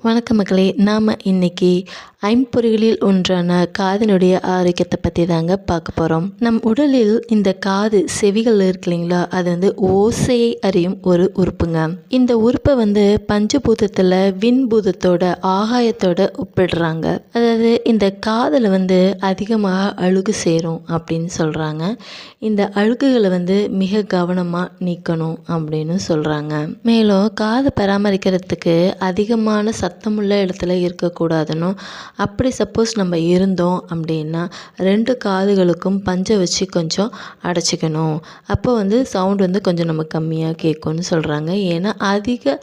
வணக்கம் மக்களே, நாம் இன்றைக்கி ஐம்பொறிகளில் ஒன்றான காதினுடைய ஆரோக்கியத்தை பற்றி தாங்க பார்க்க போகிறோம். நம் உடலில் இந்த காது செவிகள் இருக்கு இல்லைங்களா, அது வந்து ஓசையை அறியும் ஒரு உறுப்புங்க. இந்த உறுப்பை வந்து பஞ்சபூதத்தில் விண்பூதத்தோட ஆகாயத்தோட ஒப்பிடுறாங்க. அதாவது இந்த காதில் வந்து அதிகமாக அழுகு சேரும் அப்படின்னு சொல்கிறாங்க. இந்த அழுகுகளை வந்து மிக கவனமாக நீக்கணும் அப்படின்னு சொல்கிறாங்க. மேலும் காதை பராமரிக்கிறதுக்கு அதிகமான சத்தமுள்ள இடத்துல இருக்கக்கூடாதுன்னு, அப்படி சப்போஸ் நம்ம இருந்தோம் அப்படின்னா 2 காதுகளுக்கும் பஞ்சை வச்சு கொஞ்சம் அடைச்சிக்கணும். அப்போ வந்து சவுண்ட் வந்து கொஞ்சம் நம்ம கம்மியாக கேட்கும்னு சொல்கிறாங்க. ஏன்னா அதிக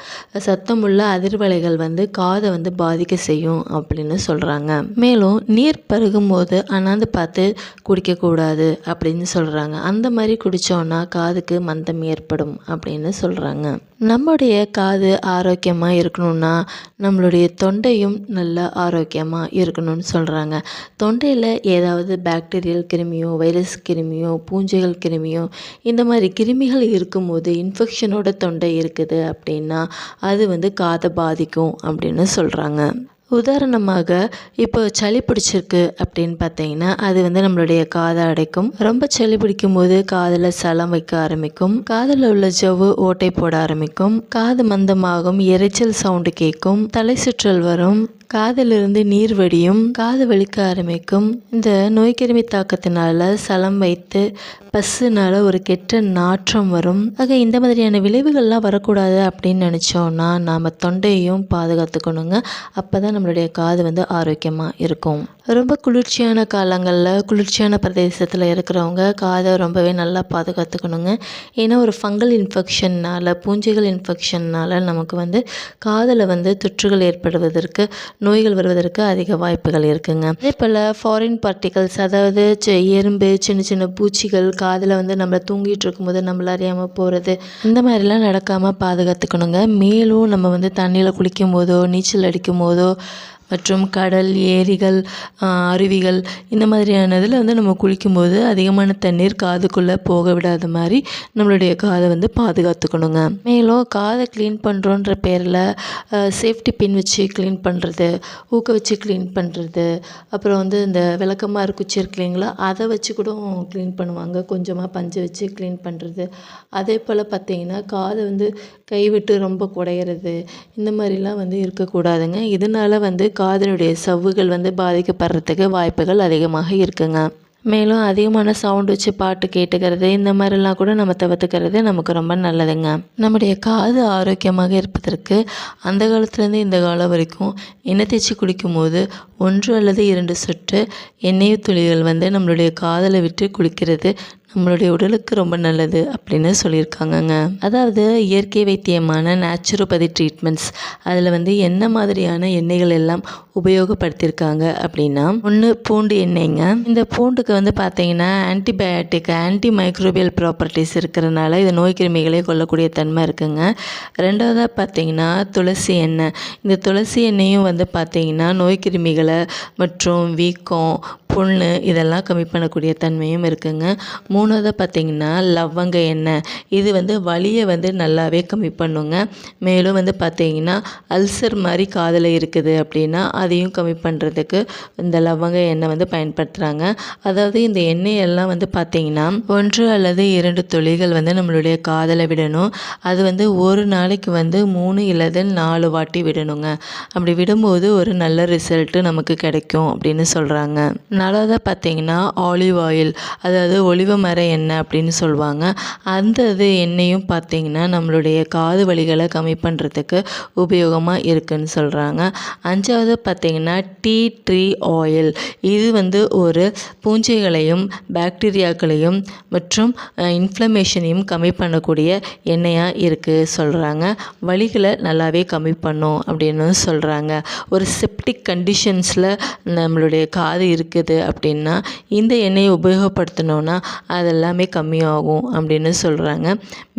சத்தமுள்ள அதிர்வலைகள் வந்து காதை வந்து பாதிக்க செய்யும் அப்படின்னு சொல்கிறாங்க. மேலும் நீர் பருகும் போது அண்ணாந்து பார்த்து குடிக்கக்கூடாது அப்படின்னு சொல்கிறாங்க. அந்த மாதிரி குடித்தோன்னா காதுக்கு மந்தம் ஏற்படும் அப்படின்னு சொல்கிறாங்க. நம்முடைய காது ஆரோக்கியமாக இருக்கணும்னா நம்மளுடைய தொண்டையும் நல்ல ஆரோக்கியமாக இருக்கணும்னு சொல்கிறாங்க. தொண்டையில் ஏதாவது பாக்டீரியல் கிருமியோ, வைரஸ் கிருமியோ, பூஞ்சைகள் கிருமியோ, இந்த மாதிரி கிருமிகள் இருக்கும்போது இன்ஃபெக்ஷனோட தொண்டை இருக்குது அப்படின்னா அது வந்து காதை பாதிக்கும் அப்படின்னு சொல்கிறாங்க. உதாரணமாக இப்போ சளி பிடிச்சிருக்கு அப்படின்னு பார்த்தீங்கன்னா அது வந்து நம்மளுடைய காதை அடைக்கும். ரொம்ப சளி பிடிக்கும் போது காதில் சலம் வைக்க ஆரம்பிக்கும், காதில் உள்ள ஜவ்வு ஓட்டை போட ஆரம்பிக்கும், காது மந்தமாகும், இரைச்சல் சவுண்டு கேட்கும், தலை சுற்றல் வரும், காதிலிருந்து நீர் வடியும், காது வலிக்க ஆரம்பிக்கும். இந்த நோய்க்கிருமி தாக்கத்தினால சலம் வைத்து பஸ்ஸுனால ஒரு கெட்ட நாற்றம் வரும். ஆக இந்த மாதிரியான விளைவுகள்லாம் வரக்கூடாது அப்படின்னு நினச்சோன்னா நாம் தொண்டையையும் பாதுகாத்துக்கணுங்க. அப்போ தான் நம்மளுடைய காது வந்து ஆரோக்கியமாக இருக்கும். ரொம்ப குளிர்ச்சியான காலங்களில் குளிர்ச்சியான பிரதேசத்தில் இருக்கிறவங்க காதை ரொம்பவே நல்லா பாதுகாத்துக்கணுங்க. ஏன்னா ஒரு ஃபங்கல் இன்ஃபெக்ஷன்னால், பூஞ்சைகள் இன்ஃபெக்ஷன்னால் நமக்கு வந்து காதில் வந்து தொற்றுகள் ஏற்படுவதற்கு, நோய்கள் வருவதற்கு அதிக வாய்ப்புகள் இருக்குங்க. அதே போல் ஃபாரின் பார்ட்டிகல்ஸ், அதாவது எறும்பு, சின்ன சின்ன பூச்சிகள் காதில் வந்து நம்ம தூங்கிட்டு இருக்கும்போது நம்மள அறியாமல் போகிறது, இந்த மாதிரிலாம் நடக்காமல் பாதுகாத்துக்கணுங்க. மேலும் நம்ம வந்து தண்ணியில் குளிக்கும் போதோ, நீச்சல் அடிக்கும் போதோ, மற்றும் கடல், ஏரிகள், அருவிகள், இந்த மாதிரியான இதில் வந்து நம்ம குளிக்கும்போது அதிகமான தண்ணீர் காதுக்குள்ளே போக விடாத மாதிரி நம்மளுடைய காதை வந்து பாதுகாத்துக்கணுங்க. மேலும் காதை க்ளீன் பண்ணுறோன்ற பேரில் சேஃப்டி பின் வச்சு க்ளீன் பண்ணுறது, ஊக்க வச்சு க்ளீன் பண்ணுறது, அப்புறம் வந்து இந்த விளக்கமாறு குச்சி இருக்கு இல்லைங்களா, அதை வச்சு கூட க்ளீன் பண்ணுவாங்க. கொஞ்சமாக பஞ்சை வச்சு க்ளீன் பண்ணுறது. அதே போல் பார்த்திங்கன்னா காதை வந்து கைவிட்டு ரொம்ப குடையிறது, இந்த மாதிரிலாம் வந்து இருக்கக்கூடாதுங்க. இதனால் வந்து காதினுடைய சவ்வுகள் வந்து பாதிக்கப்படுறதுக்கு வாய்ப்புகள் அதிகமாக இருக்குங்க. மேலும் அதிகமான சவுண்ட் வச்சு பாட்டு கேட்டுக்கிறது, இந்த மாதிரிலாம் கூட நம்ம தவிர்த்துக்கிறது நமக்கு ரொம்ப நல்லதுங்க. நம்முடைய காது ஆரோக்கியமாக இருப்பதற்கு அந்த காலத்துலேருந்து இந்த காலம் வரைக்கும் எண்ணெய் தேய்ச்சி குளிக்கும்போது 1 அல்லது 2 சொட்டு எண்ணெய் துளிகள் வந்து நம்மளுடைய காதில் விட்டு குளிக்கிறது நம்மளுடைய உடலுக்கு ரொம்ப நல்லது அப்படின்னு சொல்லியிருக்காங்கங்க. அதாவது இயற்கை வைத்தியமான நேச்சுரோபதி ட்ரீட்மெண்ட்ஸ், அதில் வந்து என்ன மாதிரியான எண்ணெய்கள் எல்லாம் உபயோகப்படுத்தியிருக்காங்க அப்படின்னா, 1 பூண்டு எண்ணெய்ங்க. இந்த பூண்டுக்கு வந்து பார்த்தீங்கன்னா ஆன்டிபயாட்டிக், ஆன்டி மைக்ரோபியல் ப்ராப்பர்ட்டிஸ் இருக்கிறதுனால இது நோய் கிருமிகளை கொல்லக்கூடிய தன்மை இருக்குங்க. 2வதாக பார்த்தீங்கன்னா துளசி எண்ணெய். இந்த துளசி எண்ணெயும் வந்து பார்த்தீங்கன்னா நோய் கிருமிகளை மற்றும் வீக்கம், புண்ணு இதெல்லாம் கம்மி பண்ணக்கூடிய தன்மையும் இருக்குங்க. 3வதாக பார்த்திங்கன்னா லவங்க எண்ணெய். இது வந்து வலியை வந்து நல்லாவே கம்மி பண்ணுங்க. மேலும் வந்து பார்த்திங்கன்னா அல்சர் மாதிரி காதில் இருக்குது அப்படின்னா அதையும் கம்மி பண்ணுறதுக்கு இந்த லவங்க எண்ணெய் வந்து பயன்படுத்துகிறாங்க. அதாவது இந்த எண்ணெயெல்லாம் வந்து பார்த்திங்கன்னா 1 அல்லது 2 துளிகள் வந்து நம்மளுடைய காதில் விடணும். அது வந்து ஒரு நாளைக்கு வந்து 3 இல்லது 4 வாட்டி விடணுங்க. அப்படி விடும்போது ஒரு நல்ல ரிசல்ட்டு நமக்கு கிடைக்கும் அப்படின்னு சொல்கிறாங்க. 4வதாக பார்த்திங்கன்னா ஆலிவ் ஆயில், அதாவது ஒலிவ மர எண்ணெய் அப்படின்னு சொல்லுவாங்க. அந்த எண்ணெயும் பார்த்திங்கன்னா நம்மளுடைய காது வலிகளை கம்மி பண்ணுறதுக்கு உபயோகமாக இருக்குதுன்னு சொல்கிறாங்க. 5வது பார்த்திங்கன்னா டீ ட்ரீ ஆயில். இது வந்து ஒரு பூஞ்சைகளையும் பாக்டீரியாக்களையும் மற்றும் இன்ஃப்ளமேஷனையும் கம்மி பண்ணக்கூடிய எண்ணெயாக இருக்குது சொல்கிறாங்க. வலிகளை நல்லாவே கம்மி பண்ணும் அப்படின்னு சொல்கிறாங்க. ஒரு செப்டிக் கண்டிஷன்ஸில் நம்மளுடைய காது இருக்குது அப்படின்னா இந்த எண்ணெயை உபயோகப்படுத்தினோன்னா அதெல்லாமே கம்மியாகும் அப்படின்னு சொல்கிறாங்க.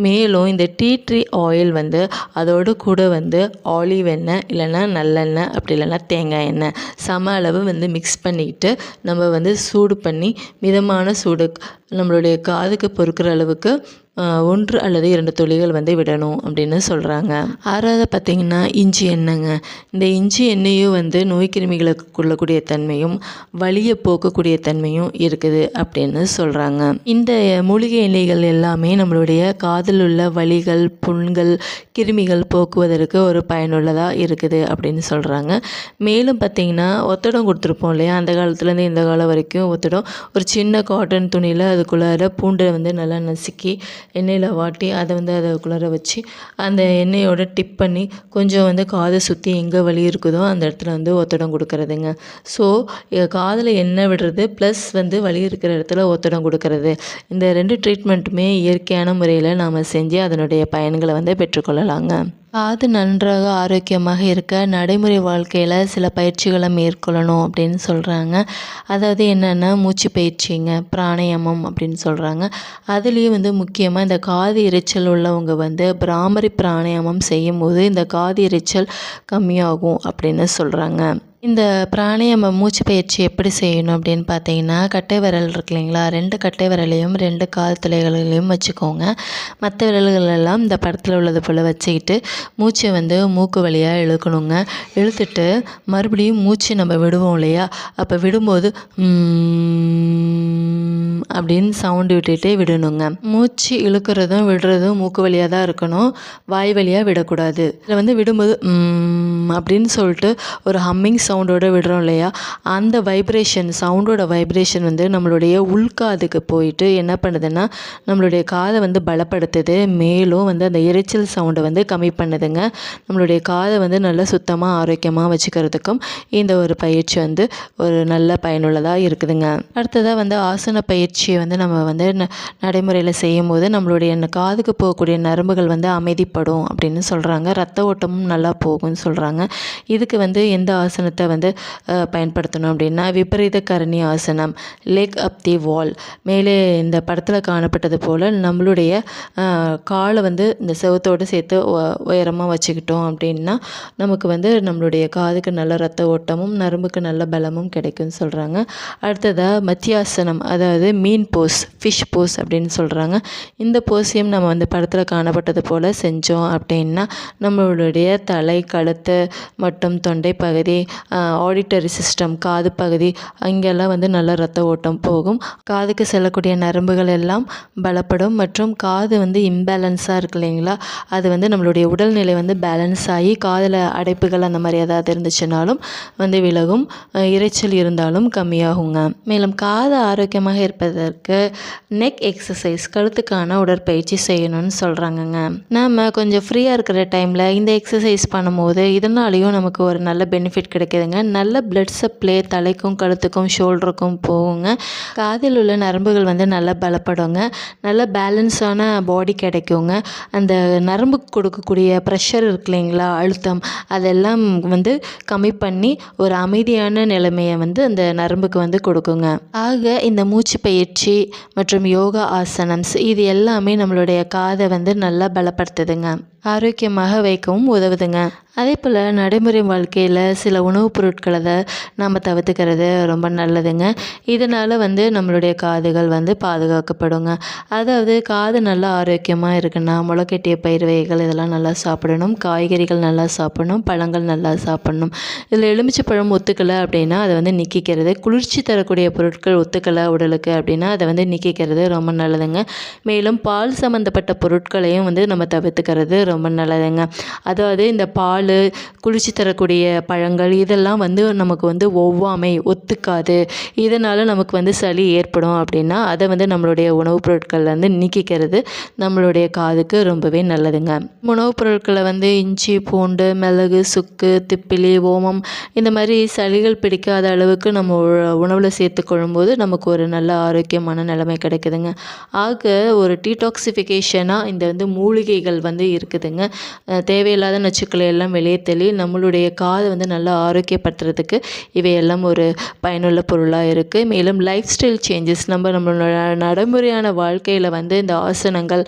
மேலும் இந்த டீ ட்ரீ ஆயில் வந்து அதோடு கூட வந்து ஆலிவ் எண்ணெய் இல்லைன்னா நல்லெண்ணெய், அப்படி இல்லைன்னா தேங்காய் எண்ணெய் சம அளவு வந்து மிக்ஸ் பண்ணிக்கிட்டு நம்ம வந்து சூடு பண்ணி மிதமான சூடு நம்மளுடைய காதுக்கு பொறுக்கிற அளவுக்கு 1 அல்லது 2 துளிகள் வந்து விடணும் அப்படின்னு சொல்கிறாங்க. 6வது பார்த்திங்கன்னா இஞ்சி எண்ணெய்ங்க. இந்த இஞ்சி எண்ணெயும் வந்து நோய் கிருமிகளை கொள்ளக்கூடிய தன்மையும் வலியை போக்கக்கூடிய தன்மையும் இருக்குது அப்படின்னு சொல்கிறாங்க. இந்த மூலிகை எண்ணெய்கள் எல்லாமே நம்மளுடைய காதில் உள்ள வலிகள், புண்கள், கிருமிகள் போக்குவதற்கு ஒரு பயனுள்ளதாக இருக்குது அப்படின்னு சொல்கிறாங்க. மேலும் பார்த்திங்கன்னா ஒத்தடம் கொடுத்துருப்போம் இல்லையா, அந்த காலத்துலேருந்து இந்த காலம் வரைக்கும் ஒத்தடம் ஒரு சின்ன காட்டன் துணியில் அதுக்குள்ளார பூண்டை வந்து நல்லா நசுக்கி எண்ணெயில் வாட்டி அதை வந்து அதுக்குள்ளார வச்சு அந்த எண்ணெயோட டிப் பண்ணி கொஞ்சம் வந்து காதை சுற்றி எங்கே வலி இருக்குதோ அந்த இடத்துல வந்து ஒத்தடம் கொடுக்கறதுங்க. ஸோ காதில் எண்ணெய் விடுறது ப்ளஸ் வந்து வலி இருக்கிற இடத்துல ஒத்தடம் கொடுக்கறது, இந்த 2 ட்ரீட்மெண்ட்டுமே இயற்கையான முறையில் நாம் செஞ்சு அதனுடைய பயன்களை வந்து பெற்றுக்கொள்ளலாங்க. காது நன்றாக ஆரோக்கியமாக இருக்க நடைமுறை வாழ்க்கையில் சில பயிற்சிகளை மேற்கொள்ளணும் அப்படின்னு சொல்கிறாங்க. அதாவது என்னென்னா மூச்சு பயிற்சிங்க, பிராணாயாமம் அப்படின்னு சொல்கிறாங்க. அதுலேயும் வந்து முக்கியமாக இந்த காது இரைச்சல் உள்ளவங்க வந்து பிராமரி பிராணாயாமம் செய்யும்போது இந்த காது இரைச்சல் கம்மியாகும் அப்படின்னு சொல்கிறாங்க. இந்த பிராணாயாம மூச்சு பயிற்சி எப்படி செய்யணும் அப்படின்னு பார்த்தீங்கன்னா, கட்டை விரல் இருக்கு இல்லைங்களா, 2 கட்டை விரலையும் 2 கால் துளைகளிலையும் வச்சுக்கோங்க. மற்ற விரல்களெல்லாம் இந்த படத்தில் உள்ளது போல் வச்சுக்கிட்டு மூச்சை வந்து மூக்கு வழியாக இழுக்கணுங்க. இழுத்துட்டு மறுபடியும் மூச்சு நம்ம விடுவோம் இல்லையா, அப்போ விடும்போது அப்படின்னு சவுண்டு விட்டுகிட்டே விடணுங்க. மூச்சு இழுக்கிறதும் விடுறதும் மூக்கு வழியாக தான் இருக்கணும், வாய் வழியாக விடக்கூடாது. இதில் வந்து விடும்போது அப்படின்னு சொல்லிட்டு ஒரு ஹம்மிங் சவுண்டோடு விடுறோம் இல்லையா, அந்த வைப்ரேஷன் சவுண்டோட வைப்ரேஷன் வந்து நம்மளுடைய உள்காதுக்கு போயிட்டு என்ன பண்ணுதுன்னா நம்மளுடைய காதை வந்து பலப்படுத்துது. மேலும் வந்து அந்த இரைச்சல் சவுண்டை வந்து கம்மி பண்ணுதுங்க. நம்மளுடைய காதை வந்து நல்லா சுத்தமாக ஆரோக்கியமாக வச்சுக்கிறதுக்கும் இந்த ஒரு பயிற்சி வந்து ஒரு நல்ல பயனுள்ளதாக இருக்குதுங்க. அடுத்ததாக வந்து ஆசன பயிற்சியை வந்து நம்ம வந்து நடைமுறையில் செய்யும்போது நம்மளுடைய காதுக்கு போகக்கூடிய நரம்புகள் வந்து அமைதிப்படும் அப்படின்னு சொல்கிறாங்க. ரத்த ஓட்டமும் நல்லா போகும்னு சொல்கிறாங்க. இதுக்கு வந்து எந்த ஆசனத்தை வந்து பயன்படுத்தணும் அப்படின்னா, விபரீத கரணி ஆசனம், லெக் அப் தி வால். மேலே இந்த படத்தில் காணப்பட்டது போல் நம்மளுடைய காலை வந்து இந்த செவத்தோடு சேர்த்து உயரமாக வச்சுக்கிட்டோம் அப்படின்னா நமக்கு வந்து நம்மளுடைய காதுக்கு நல்ல ரத்த ஓட்டமும் நரம்புக்கு நல்ல பலமும் கிடைக்கும்னு சொல்கிறாங்க. அடுத்ததாக மத்தியாசனம், அதாவது மீன் போஸ், ஃபிஷ் போஸ் அப்படின்னு சொல்கிறாங்க. இந்த போஸையும் நம்ம வந்து படத்தில் காணப்பட்டது போல் செஞ்சோம் அப்படின்னா நம்மளுடைய தலை, கழுத்து மற்றும் தொண்டை பகுதி, ஆடிட்டரி சிஸ்டம், காது பகுதி, அங்கெல்லாம் வந்து நல்ல ரத்த ஓட்டம் போகும். காதுக்கு செல்லக்கூடிய நரம்புகள் எல்லாம் பலப்படும். மற்றும் காது வந்து இம்பேலன்ஸாக இருக்கு இல்லைங்களா, அது வந்து நம்மளுடைய உடல்நிலை வந்து பேலன்ஸ் ஆகி காதில் அடைப்புகள் அந்த மாதிரி ஏதாவது இருந்துச்சுனாலும் வந்து விலகும், இரைச்சல் இருந்தாலும் கம்மியாகுங்க. மேலும் காது ஆரோக்கியமாக இருப்பதற்கு நெக் எக்ஸசைஸ், கழுத்துக்கான உடற்பயிற்சி செய்யணும்னு சொல்கிறாங்கங்க. நம்ம கொஞ்சம் ஃப்ரீயாக இருக்கிற டைமில் இந்த எக்ஸசைஸ் பண்ணும்போது இதனாலேயும் நமக்கு ஒரு நல்ல பெனிஃபிட் கிடைக்குதுங்க. நல்ல பிளட் சப்ளை தலைக்கும் கழுத்துக்கும் ஷோல்டருக்கும் போகுங்க. காதில் உள்ள நரம்புகள் வந்து நல்லா பலப்படுங்க. நல்ல பேலன்ஸான பாடி கிடைக்குங்க. அந்த நரம்புக்கு கொடுக்கக்கூடிய ப்ரெஷர் இருக்கு இல்லைங்களா, அழுத்தம், அதெல்லாம் வந்து கம்மி பண்ணி ஒரு அமைதியான நிலைமையை வந்து அந்த நரம்புக்கு வந்து கொடுக்குங்க. ஆக இந்த மூச்சு பயிற்சி மற்றும் யோகா ஆசனம்ஸ் இது எல்லாமே நம்மளுடைய காதை வந்து நல்லா பலப்படுத்துதுங்க, ஆரோக்கியமாக வைக்கவும் உதவுதுங்க. அதே போல் நடைமுறை வாழ்க்கையில் சில உணவுப் பொருட்களை நம்ம தவிர்த்துக்கிறது ரொம்ப நல்லதுங்க. இதனால் வந்து நம்மளுடைய காதுகள் வந்து பாதுகாக்கப்படுங்க. அதாவது காது நல்லா ஆரோக்கியமாக இருக்குன்னா முளைக்கட்டிய பயிர் வகைகள் இதெல்லாம் நல்லா சாப்பிடணும், காய்கறிகள் நல்லா சாப்பிடணும், பழங்கள் நல்லா சாப்பிடணும். இதில் எலுமிச்சை பழம் ஒத்துக்கலை அப்படின்னா அதை வந்து நீக்கிக்கிறது, குளிர்ச்சி தரக்கூடிய பொருட்கள் ஒத்துக்கலை உடலுக்கு அப்படின்னா அதை வந்து நீக்கிக்கிறது ரொம்ப நல்லதுங்க. மேலும் பால் சம்மந்தப்பட்ட பொருட்களையும் வந்து நம்ம தவிர்த்துக்கிறது ரொம்ப நல்லதுங்க. அதாவது இந்த பால், குளிர்ச்சி தரக்கூடிய பழங்கள் இதெல்லாம் வந்து நமக்கு வந்து ஒவ்வாமை, ஒத்துக்காது, இதனால் நமக்கு வந்து சளி ஏற்படும் அப்படின்னா அதை வந்து நம்மளுடைய உணவுப் பொருட்கள் வந்து நீக்கிக்கிறது நம்மளுடைய காதுக்கு ரொம்பவே நல்லதுங்க. உணவுப் பொருட்களை வந்து இஞ்சி, பூண்டு, மிளகு, சுக்கு, திப்பிலி, ஓமம் இந்த மாதிரி சளிகள் பிடிக்காத அளவுக்கு நம்ம உணவில் சேர்த்துக்கொள்ளும்போது நமக்கு ஒரு நல்ல ஆரோக்கியமான நிலைமை கிடைக்குதுங்க. ஆக ஒரு டீடாக்சிஃபிகேஷனாக இந்த வந்து மூலிகைகள் வந்து இருக்குதுங்க. தேவையில்லாத நச்சுக்களை எல்லாம் வெளியே தள்ளி நம்மளுடைய காதை வந்து நல்லா ஆரோக்கியப்படுத்துறதுக்கு இவையெல்லாம் ஒரு பயனுள்ள பொருளாக இருக்குது. மேலும் லைஃப் ஸ்டைல் சேஞ்சஸ், நம்மளோட நடைமுறையான வாழ்க்கையில் வந்து இந்த ஆசனங்கள்,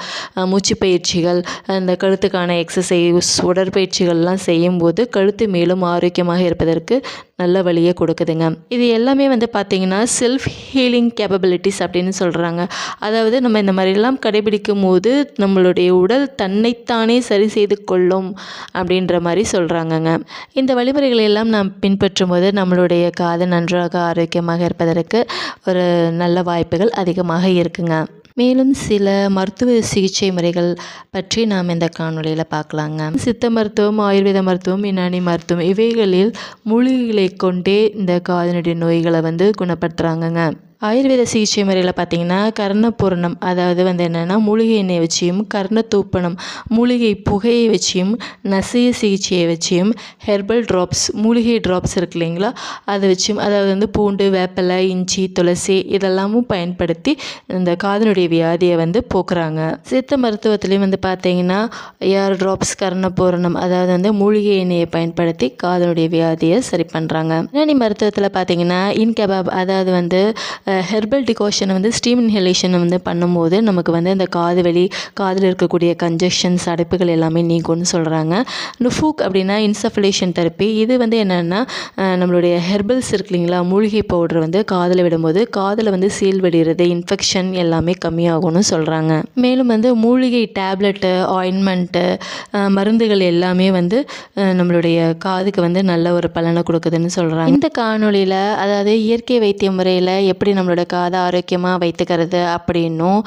மூச்சு பயிற்சிகள், இந்த கழுத்துக்கான எக்ஸசைஸ், உடற்பயிற்சிகள்லாம் செய்யும்போது கழுத்து மேலும் ஆரோக்கியமாக இருப்பதற்கு நல்ல வழியை கொடுக்குதுங்க. இது எல்லாமே வந்து பார்த்திங்கன்னா செல்ஃப் ஹீலிங் கேப்பபிலிட்டிஸ் அப்படின்னு சொல்கிறாங்க. அதாவது நம்ம இந்த மாதிரிலாம் கடைபிடிக்கும் போது நம்மளுடைய உடல் தன்னைத்தானே சரி செய்து கொள்ளும் அப்படின்ற மாதிரி சொல்கிறாங்கங்க. இந்த வழிமுறைகளை எல்லாம் நாம் பின்பற்றும் போது நம்மளுடைய காது நன்றாக ஆரோக்கியமாக இருப்பதற்கு ஒரு நல்ல வாய்ப்புகள் அதிகமாக இருக்குங்க. மேலும் சில மருத்துவ சிகிச்சை முறைகள் பற்றி நாம் இந்த காணொளியில் பார்க்கலாங்க. சித்த மருத்துவம், ஆயுர்வேத மருத்துவம், யுனானி மருத்துவம் இவைகளில் மூலிகைகளை கொண்டே இந்த காதினுடைய நோய்களை வந்து குணப்படுத்துகிறாங்கங்க. ஆயுர்வேத சிகிச்சை முறையில் பார்த்திங்கன்னா கர்ணபூரணம், அதாவது வந்து என்னென்னா மூலிகை எண்ணெயை வச்சியும், கர்ணத்தூப்பணம் மூலிகை புகையை வச்சியும், நசிய சிகிச்சையை வச்சியும், ஹெர்பல் ட்ராப்ஸ் மூலிகை ட்ராப்ஸ் இருக்கு இல்லைங்களா, அதை வச்சியும், அதாவது வந்து பூண்டு, வேப்பிலை, இஞ்சி, துளசி இதெல்லாமும் பயன்படுத்தி இந்த காதினுடைய வியாதியை வந்து போக்குறாங்க. சித்த மருத்துவத்துலேயும் வந்து பார்த்திங்கன்னா ஏர் ட்ராப்ஸ், கர்ணபூரணம் அதாவது வந்து மூலிகை எண்ணெயை பயன்படுத்தி காதினுடைய வியாதியை சரி பண்ணுறாங்க. யுனானி மருத்துவத்தில் பார்த்திங்கன்னா இன்கபாப், அதாவது வந்து ஹெர்பல் டிகாஷனை வந்து ஸ்டீம் இன்ஹலேஷன் வந்து பண்ணும்போது நமக்கு வந்து இந்த காது வலி, காதில் இருக்கக்கூடிய கன்ஜெக்ஷன்ஸ், அடைப்புகள் எல்லாமே நீங்கும்னு சொல்கிறாங்க. நுஃபூக் அப்படின்னா இன்சஃபலேஷன் தெரப்பி. இது வந்து என்னென்னா நம்மளுடைய ஹெர்பல்ஸ் இருக்கு இல்லைங்களா, மூலிகை பவுடர் வந்து காதில் விடும்போது காதில் வந்து சீல் வெடிகிறது, இன்ஃபெக்ஷன் எல்லாமே கம்மியாகும்னு சொல்கிறாங்க. மேலும் வந்து மூலிகை டேப்லெட்டு, ஆயின்மெண்ட்டு, மருந்துகள் எல்லாமே வந்து நம்மளுடைய காதுக்கு வந்து நல்ல ஒரு பலனை கொடுக்குதுன்னு சொல்கிறாங்க. இந்த காணொலியில் அதாவது இயற்கை வைத்திய முறையில் எப்படி நம்மளோட காதை ஆரோக்கியமாக வைத்துக்கிறது அப்படின்னும்,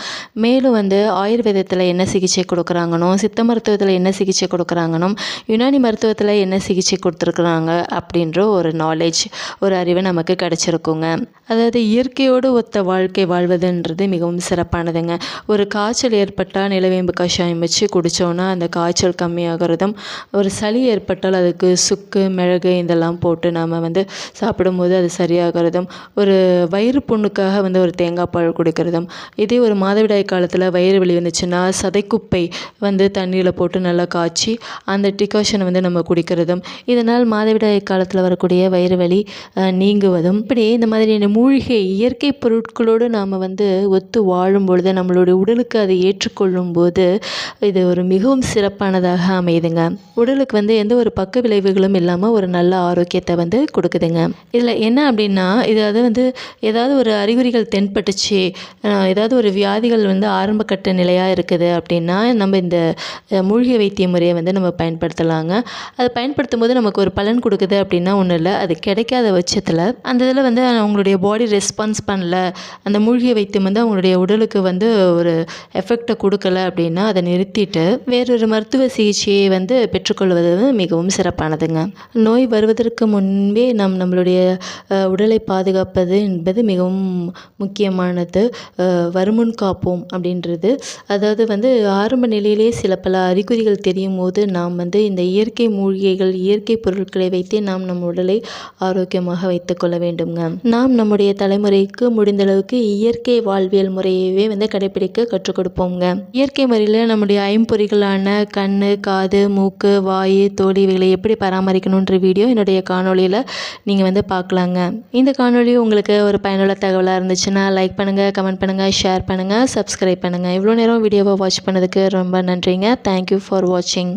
மேலும் வந்து ஆயுர்வேதத்தில் என்ன சிகிச்சை கொடுக்குறாங்கனோ, சித்த மருத்துவத்தில் என்ன சிகிச்சை கொடுக்குறாங்கனோ, யுனானி மருத்துவத்தில் என்ன சிகிச்சை கொடுத்துருக்குறாங்க அப்படின்ற ஒரு நாலேஜ், ஒரு அறிவு நமக்கு கிடச்சிருக்குங்க. அதாவது இயற்கையோடு ஒத்த வாழ்க்கை வாழ்வதுன்றது மிகவும் சிறப்பானதுங்க. ஒரு காய்ச்சல் ஏற்பட்டால் நிலவேம்பு கஷாயம் வச்சு குடித்தோன்னா அந்த காய்ச்சல் கம்மியாகிறதும், ஒரு சளி ஏற்பட்டால் அதுக்கு சுக்கு, மிளகு இதெல்லாம் போட்டு நாம் வந்து சாப்பிடும்போது அது சரியாகிறதும், ஒரு வயிறு புண்ணுக்காக வந்து ஒரு தேங்காய் பால் குடிக்கிறதும், இதே ஒரு மாதவிடாய் காலத்தில் வயிறு வலி வந்துச்சுன்னா சதைக்குப்பை வந்து தண்ணியில் போட்டு நல்லா காய்ச்சி அந்த டிகாஷனை வந்து நம்ம குடிக்கிறதும், இதனால் மாதவிடாய் காலத்தில் வரக்கூடிய வயிறு வலி நீங்குவதும், இப்படி இந்த மாதிரியான மூலிகை இயற்கை பொருட்களோடு நாம் வந்து ஒத்து வாழும் பொழுது நம்மளுடைய உடலுக்கு அதை ஏற்றுக்கொள்ளும் போது இது ஒரு மிகவும் சிறப்பானதாக அமையுதுங்க. உடலுக்கு வந்து எந்த ஒரு பக்க விளைவுகளும் இல்லாமல் ஒரு நல்ல ஆரோக்கியத்தை வந்து கொடுக்குதுங்க. இதில் என்ன அப்படின்னா, இதாவது வந்து ஏதாவது ஒரு அறிகுறிகள் தென்பட்டுச்சு, ஏதாவது ஒரு வியாதிகள் வந்து ஆரம்ப கட்ட நிலையாக இருக்குது அப்படின்னா நம்ம இந்த மூலிகை வைத்திய முறையை வந்து நம்ம பயன்படுத்தலாங்க. அதை பயன்படுத்தும் போது நமக்கு ஒரு பலன் கொடுக்குது அப்படின்னா ஒன்றும் இல்லை, அது கிடைக்காத பட்சத்தில் அந்த இதில் வந்து அவங்களுடைய பாடி ரெஸ்பான்ஸ் பண்ணல, அந்த மூலிகை வைத்தியம் வந்து அவங்களுடைய உடலுக்கு வந்து ஒரு எஃபெக்டை கொடுக்கல அப்படின்னா அதை நிறுத்திட்டு வேறொரு மருத்துவ சிகிச்சையை வந்து பெற்றுக்கொள்வது மிகவும் சிறப்பானதுங்க. நோய் வருவதற்கு முன்பே நம்மளுடைய உடலை பாதுகாப்பது என்பது மிகவும் முக்கியமானது. வருமுன் காப்போம் அப்படின்றது, அதாவது வந்து ஆரம்ப நிலையிலேயே சில பல அறிகுறிகள் தெரியும் போது நாம் வந்து இந்த இயற்கை மூலிகைகள், இயற்கை பொருட்களை வைத்தே நாம் நம் உடலை ஆரோக்கியமாக வைத்துக்கொள்ள வேண்டுங்க. நாம் நம்முடைய தலைமுறைக்கு முடிந்தளவுக்கு இயற்கை வாழ்வியல் முறையவே வந்து கடைபிடிக்க கற்றுக் கொடுப்போங்க. இயற்கை முறையில் நம்முடைய ஐம்பொறிகளான கண், காது, மூக்கு, வாயு, தோல் இவைகளை எப்படி பராமரிக்கணுன்ற வீடியோ என்னுடைய காணொலியில் நீங்கள் வந்து பார்க்கலாங்க. இந்த காணொலி உங்களுக்கு ஒரு பயனுள்ள தகவலாக இருந்துச்சுன்னா லைக் பண்ணுங்கள், கமெண்ட் பண்ணுங்கள், ஷேர் பண்ணுங்கள், சப்ஸ்கிரைப் பண்ணுங்கள். இவ்வளோ நேரம் வீடியோவை வாட்ச் பண்ணதுக்கு ரொம்ப நன்றிங்க. தேங்க்யூ ஃபார் வாட்சிங்.